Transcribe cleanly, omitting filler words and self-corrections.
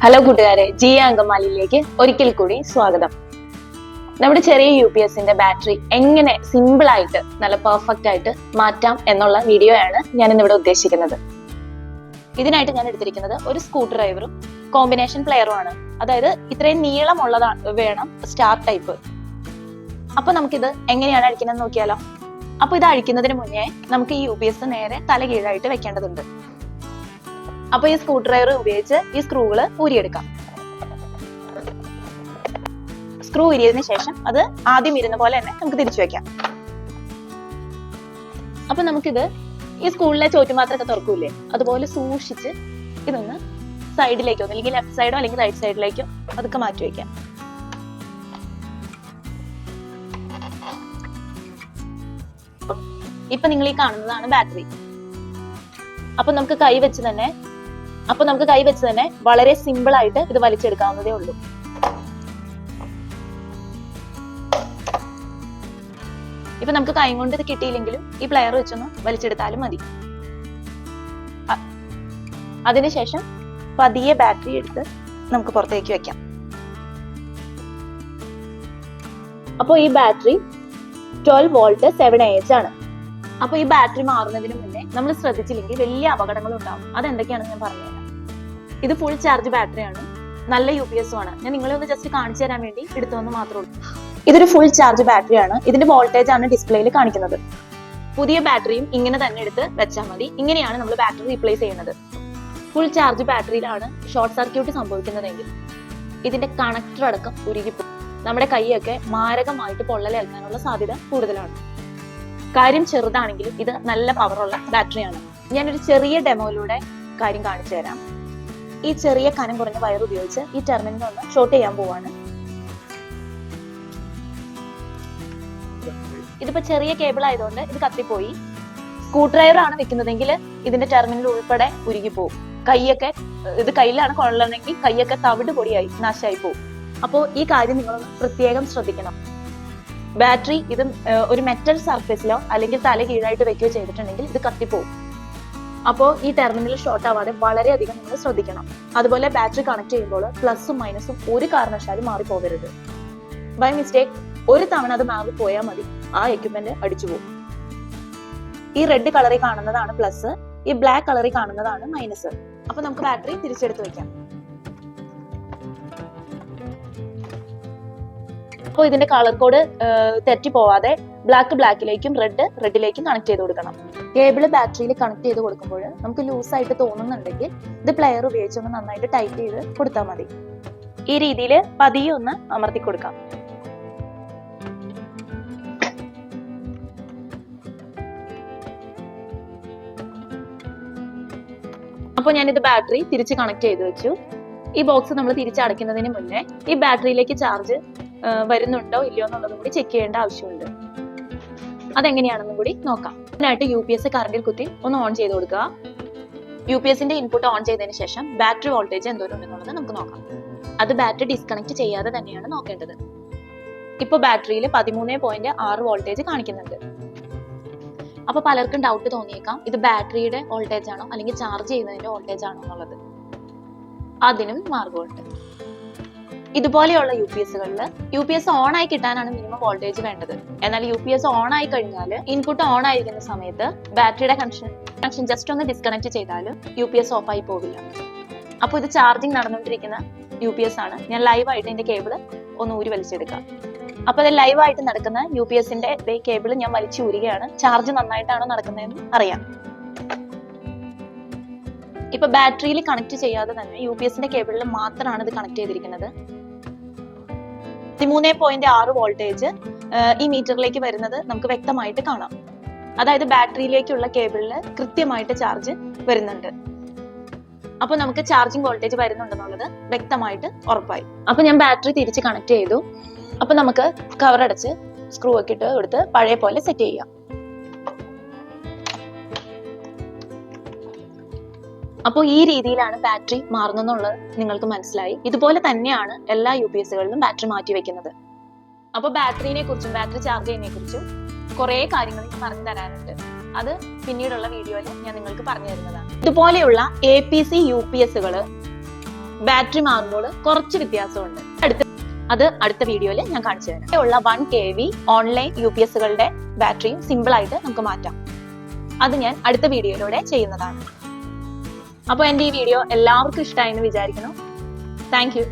Hello കൂട്ടുകാരെ, G അങ്കമാലിയിലേക്ക് ഒരിക്കൽ കൂടി സ്വാഗതം. നമ്മുടെ ചെറിയ UPSന്റെ ബാറ്ററി എങ്ങനെ സിമ്പിൾ ആയിട്ട് നല്ല പെർഫെക്റ്റ് ആയിട്ട് മാറ്റാം എന്നുള്ള വീഡിയോ ആണ് ഞാൻ ഇന്നിവിടെ ഉദ്ദേശിക്കുന്നത്. ഇതിനായിട്ട് ഞാൻ എടുത്തിരിക്കുന്നത് ഒരു സ്ക്രൂ ഡ്രൈവറും കോമ്പിനേഷൻ പ്ലെയറും ആണ്. അതായത് ഇത്രയും നീളമുള്ളതാണ് വേണം സ്റ്റാർ ടൈപ്പ്. അപ്പൊ നമുക്കിത് എങ്ങനെയാണ് അഴിക്കുന്നത് നോക്കിയാലോ. അപ്പൊ ഇത് അഴിക്കുന്നതിന് മുന്നേ നമുക്ക് ഈ UPS നേരെ തല കീഴായിട്ട് വെക്കേണ്ടതുണ്ട്. അപ്പൊ ഈ സ്ക്രൂ ഡ്രൈവർ ഉപയോഗിച്ച് ഈ സ്ക്രൂകള് ഊരിയെടുക്കാം. സ്ക്രൂ ഊരിയതിനു ശേഷം അത് ആദ്യം ഇരുന്ന പോലെ തന്നെ നമുക്ക് തിരിച്ചു വെക്കാം. അപ്പൊ നമുക്കിത് ഈ സ്ക്രൂളിലെ ചോറ്റുപാത്രമൊക്കെ തുറക്കൂലേ, അതുപോലെ സൂക്ഷിച്ച് ഇതൊന്ന് സൈഡിലേക്കോ അല്ലെങ്കിൽ ലെഫ്റ്റ് സൈഡോ അല്ലെങ്കിൽ റൈറ്റ് സൈഡിലേക്കോ അതൊക്കെ മാറ്റി വെക്കാം. ഇപ്പൊ നിങ്ങൾ ഈ കാണുന്നതാണ് ബാറ്ററി. അപ്പൊ നമുക്ക് കൈ വെച്ച് തന്നെ വളരെ സിമ്പിൾ ആയിട്ട് ഇത് വലിച്ചെടുക്കാവുന്നതേ ഉള്ളൂ. ഇപ്പൊ നമുക്ക് കൈ കൊണ്ട് ഇത് കിട്ടിയില്ലെങ്കിലും ഈ പ്ലെയർ വെച്ചൊന്ന് വലിച്ചെടുത്താലും മതി. അതിനുശേഷം പതിയെ ബാറ്ററി എടുത്ത് നമുക്ക് പുറത്തേക്ക് വെക്കാം. അപ്പോൾ ഈ ബാറ്ററി 12 വോൾട്ട് 7Ah ആണ്. അപ്പൊ ഈ ബാറ്ററി മാറുന്നതിന് മുന്നേ നമ്മൾ ശ്രദ്ധിച്ചില്ലെങ്കിൽ വലിയ അപകടങ്ങൾ ഉണ്ടാവും. അതെന്തൊക്കെയാണെന്ന് ഞാൻ പറഞ്ഞുതരാം. ഇത് ഫുൾ ചാർജ് ബാറ്ററിയാണ്, നല്ല UPS ആണ്. ഞാൻ നിങ്ങളെ ഒന്ന് ജസ്റ്റ് കാണിച്ചു തരാൻ വേണ്ടി എടുത്തുവെന്ന് മാത്രമേ ഉള്ളൂ. ഇതൊരു ഫുൾ ചാർജ് ബാറ്ററിയാണ്. ഇതിന്റെ വോൾട്ടേജ് ആണ് ഡിസ്പ്ലേയിൽ കാണിക്കുന്നത്. പുതിയ ബാറ്ററിയും ഇങ്ങനെ തന്നെ എടുത്ത് വെച്ചാൽ മതി. ഇങ്ങനെയാണ് നമ്മൾ ബാറ്ററി റീപ്ലേസ് ചെയ്യുന്നത്. ഫുൾ ചാർജ് ബാറ്ററിയിലാണ് ഷോർട്ട് സർക്യൂട്ട് സംഭവിക്കുന്നതെങ്കിൽ ഇതിന്റെ കണക്ടർ അടക്കം ഉരുകിപ്പോകും. നമ്മുടെ കൈയൊക്കെ മാരകമായിട്ട് പൊള്ളലേൽക്കാനുള്ള സാധ്യത കൂടുതലാണ്. കാര്യം ചെറുതാണെങ്കിലും ഇത് നല്ല പവറുള്ള ബാറ്ററിയാണ്. ഞാനൊരു ചെറിയ ഡെമോയിലൂടെ കാര്യം കാണിച്ചു തരാം. ഈ ചെറിയ കനം കുറഞ്ഞ വയർ ഉപയോഗിച്ച് ഈ ടെർമിനൽ ഒന്ന് ഷോർട്ട് ചെയ്യാൻ പോവാണ്. ഇതിപ്പോ ചെറിയ കേബിൾ ആയതുകൊണ്ട് ഇത് കത്തിപ്പോയി. സ്ക്രൂ ഡ്രൈവർ ആണ് വെക്കുന്നതെങ്കിൽ ഇതിന്റെ ടെർമിനൽ ഉൾപ്പെടെ ഉരുകിപ്പോവും. ഇത് കയ്യിലാണ് കൊള്ളണമെങ്കിൽ കൈയൊക്കെ തവിട് പൊടിയായി നാശമായി പോകും. അപ്പോൾ ഈ കാര്യം നിങ്ങളൊന്ന് പ്രത്യേകം ശ്രദ്ധിക്കണം. ബാറ്ററി ഇത് ഒരു മെറ്റൽ സർഫേസിലോ അല്ലെങ്കിൽ തല കീഴായിട്ട് വെക്കുകയോ ചെയ്തിട്ടുണ്ടെങ്കിൽ ഇത് കത്തിപ്പോവും. അപ്പോൾ ഈ ടെർമിനൽ ഷോർട്ട് ആവാതെ വളരെയധികം നിങ്ങൾ ശ്രദ്ധിക്കണം. അതുപോലെ ബാറ്ററി കണക്ട് ചെയ്യുമ്പോൾ പ്ലസും മൈനസും ഒരു കാരണവശാലും മാറിപ്പോകരുത്. ബൈ മിസ്റ്റേക്ക് ഒരു തവണ അത് മാറിപ്പോയാൽ മതി, ആ എക്യുപ്മെന്റ് അടിച്ചു പോകും. ഈ റെഡ് കളറിൽ കാണുന്നതാണ് പ്ലസ്, ഈ ബ്ലാക്ക് കളറിൽ കാണുന്നതാണ് മൈനസ്. അപ്പൊ നമുക്ക് ബാറ്ററി തിരിച്ചെടുത്ത് വെക്കാം. അപ്പോൾ ഇതിന്റെ കളർ കോഡ് തെറ്റി പോവാതെ ബ്ലാക്കിലേക്കും റെഡിലേക്കും കണക്ട് ചെയ്ത് കൊടുക്കണം. കേബിള് ബാറ്ററിയിൽ കണക്ട് ചെയ്ത് കൊടുക്കുമ്പോൾ നമുക്ക് ലൂസ് ആയിട്ട് തോന്നുന്നുണ്ടെങ്കിൽ ഇത് പ്ലെയർ ഉപയോഗിച്ച് ഒന്ന് നന്നായിട്ട് ടൈറ്റ് ചെയ്ത് കൊടുത്താൽ മതി. ഈ രീതിയിൽ പതിയെ ഒന്ന് അമർത്തി കൊടുക്കാം. അപ്പോൾ ഞാനിത് ബാറ്ററി തിരിച്ച് കണക്ട് ചെയ്ത് വെച്ചു. ഈ ബോക്സ് നമ്മൾ തിരിച്ചടയ്ക്കുന്നതിന് മുന്നേ ഈ ബാറ്ററിയിലേക്ക് ചാർജ് വരുന്നുണ്ടോ ഇല്ലയോ എന്നുള്ളതും കൂടി ചെക്ക് ചെയ്യേണ്ട ആവശ്യമുണ്ട്. അതെങ്ങനെയാണെന്നും കൂടി നോക്കാം. അതിനായിട്ട് UPS കറണ്ടിൽ കുത്തി ഒന്ന് ഓൺ ചെയ്ത് കൊടുക്കുക. UPSന്റെ ഇൻപുട്ട് ഓൺ ചെയ്തതിന് ശേഷം ബാറ്ററി വോൾട്ടേജ് എന്തോരം ഉണ്ടെന്നുള്ളത് നമുക്ക് നോക്കാം. അത് ബാറ്ററി ഡിസ്കണക്ട് ചെയ്യാതെ തന്നെയാണ് നോക്കേണ്ടത്. ഇപ്പൊ ബാറ്ററിയിൽ 13.6 വോൾട്ടേജ് കാണിക്കുന്നുണ്ട്. അപ്പൊ പലർക്കും ഡൗട്ട് തോന്നിയേക്കാം, ഇത് ബാറ്ററിയുടെ വോൾട്ടേജ് ആണോ അല്ലെങ്കിൽ ചാർജ് ചെയ്യുന്നതിന്റെ വോൾട്ടേജ് ആണോ എന്നുള്ളത്. അതിനും മാർഗമുണ്ട്. ഇതുപോലെയുള്ള UPS ഓൺ ആയി കിട്ടാനാണ് മിനിമം വോൾട്ടേജ് വേണ്ടത്. എന്നാൽ UPS ഓൺ ആയി കഴിഞ്ഞാൽ ഇൻപുട്ട് ഓൺ ആയിരിക്കുന്ന സമയത്ത് ബാറ്ററിയുടെ കണക്ഷൻ ജസ്റ്റ് ഒന്ന് ഡിസ്കണക്ട് ചെയ്താലും UPS ഓഫ് ആയി പോവില്ല. അപ്പോൾ ഇത് ചാർജിങ് നടന്നുകൊണ്ടിരിക്കുന്ന UPS ആണ്. ഞാൻ ലൈവായിട്ട് ഇതിന്റെ കേബിൾ ഒന്ന് ഊരി വലിച്ചെടുക്കാം. അപ്പൊ ഇത് ലൈവായിട്ട് നടക്കുന്ന UPSന്റെ കേബിൾ ഞാൻ വലിച്ചു ഊരുകയാണ്. ചാർജ് നന്നായിട്ടാണോ നടക്കുന്നതെന്ന് അറിയാം. ഇപ്പൊ ബാറ്ററിയിൽ കണക്ട് ചെയ്യാതെ തന്നെ UPSന്റെ കേബിളിൽ മാത്രമാണ് ഇത് കണക്ട് ചെയ്തിരിക്കുന്നത്. 13.6 വോൾട്ടേജ് ഈ മീറ്ററിലേക്ക് വരുന്നത് നമുക്ക് വ്യക്തമായിട്ട് കാണാം. അതായത് ബാറ്ററിയിലേക്കുള്ള കേബിളിൽ കൃത്യമായിട്ട് ചാർജ് വരുന്നുണ്ട്. അപ്പൊ നമുക്ക് ചാർജിങ് വോൾട്ടേജ് വരുന്നുണ്ടെന്നുള്ളത് വ്യക്തമായിട്ട് ഉറപ്പായി. അപ്പൊ ഞാൻ ബാറ്ററി തിരിച്ച് കണക്ട് ചെയ്തു. അപ്പൊ നമുക്ക് കവർ അടച്ച് സ്ക്രൂ ഒക്കെ ഇട്ട് കൊടുത്ത് പഴയ പോലെ സെറ്റ് ചെയ്യാം. അപ്പോൾ ഈ രീതിയിലാണ് ബാറ്ററി മാറുന്നെന്നുള്ളത് നിങ്ങൾക്ക് മനസ്സിലായി. ഇതുപോലെ തന്നെയാണ് എല്ലാ UPSകളിലും ബാറ്ററി മാറ്റി വെക്കുന്നത്. അപ്പൊ ബാറ്ററിനെ കുറിച്ചും ബാറ്ററി ചാർജ് ചെയ്യുന്നതിനെ കുറിച്ചും കുറെ കാര്യങ്ങൾ പറഞ്ഞു തരാനുണ്ട്. അത് പിന്നീടുള്ള വീഡിയോയിൽ ഞാൻ നിങ്ങൾക്ക് പറഞ്ഞു തരുന്നതാണ്. ഇതുപോലെയുള്ള APC UPSകൾ ബാറ്ററി മാറുമ്പോൾ കുറച്ച് വ്യത്യാസമുണ്ട്. അത് അടുത്ത വീഡിയോയിൽ ഞാൻ കാണിച്ചു തരാം. ഉള്ള 1 kV ഓൺലൈൻ UPSകളുടെ ബാറ്ററിയും സിമ്പിൾ ആയിട്ട് നമുക്ക് മാറ്റാം. അത് ഞാൻ അടുത്ത വീഡിയോയിലൂടെ ചെയ്യുന്നതാണ്. അപ്പോൾ എൻ്റെ ഈ വീഡിയോ എല്ലാവർക്കും ഇഷ്ടമായി എന്ന് വിചാരിക്കുന്നു. Thank you.